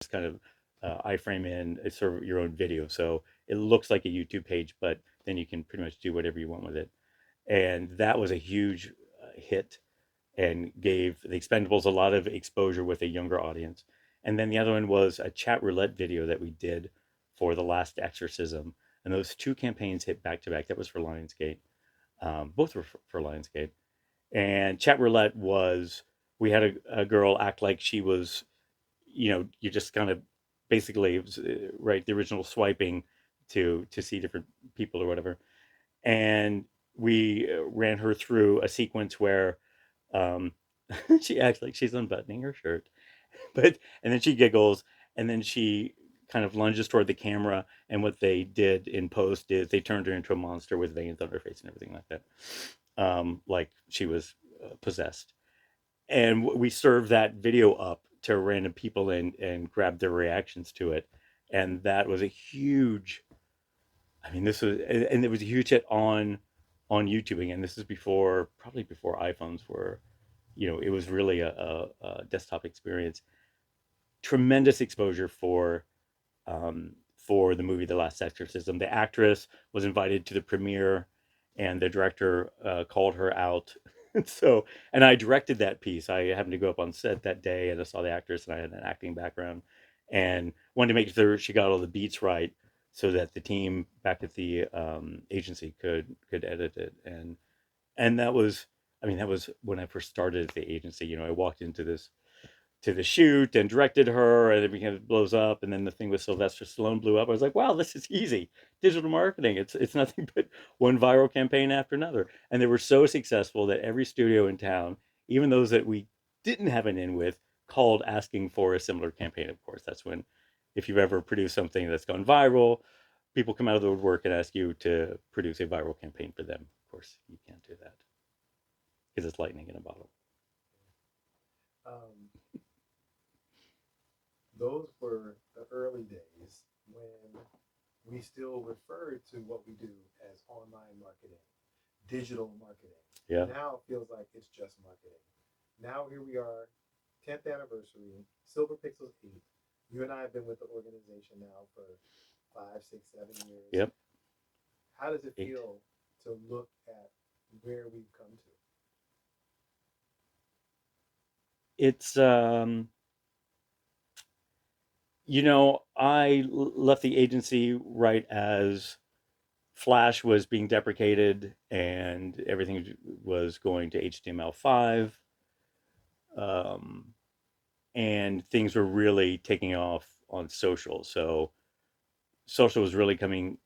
kind of iframe in it's sort of your own video, so it looks like a YouTube page, but then you can pretty much do whatever you want with it. And that was a huge hit and gave the Expendables a lot of exposure with a younger audience. And then the other one was a chat roulette video that we did for The Last Exorcism. And those two campaigns hit back to back. That was for Lionsgate. Both were for Lionsgate. And chat roulette was we had a girl act like she was, you just kind of basically it was, right the original swiping to see different people or whatever. And we ran her through a sequence where um, she acts like she's unbuttoning her shirt, but and then she giggles, and then she kind of lunges toward the camera. And what they did in post is they turned her into a monster with veins on her face and everything like that, like she was possessed. And we served that video up to random people and grabbed their reactions to it, and that was a huge. I mean, this was and it was a huge hit on YouTube again. This is before probably before iPhones were, it was really a desktop experience. Tremendous exposure for the movie The Last Exorcism. The actress was invited to the premiere, and the director called her out. So, and I directed that piece. I happened to go up on set that day, and I saw the actress, and I had an acting background, and wanted to make sure she got all the beats right, so that the team back at the agency could edit it. And that was, I mean, that was when I first started at the agency. I walked into this to the shoot and directed her, and it blows up. And then the thing with Sylvester Stallone blew up. I was like, wow, this is easy. Digital marketing. It's nothing but one viral campaign after another. And they were so successful that every studio in town, even those that we didn't have an in with, called asking for a similar campaign. Of course, that's when, if you've ever produced something that's gone viral, people come out of the woodwork and ask you to produce a viral campaign for them. Of course, you can't do that because it's lightning in a bottle. Um, those were the early days when we still referred to what we do as online marketing, digital marketing. Yeah. Now it feels like it's just marketing. Now here we are, 10th anniversary, Silver Pixels 8. You and I have been with the organization now for 5, 6, 7 years. Yep. How does it Eight. feel to look at where we've come to? It's I left the agency right as Flash was being deprecated and everything was going to HTML5, um, and things were really taking off on social. So social was really coming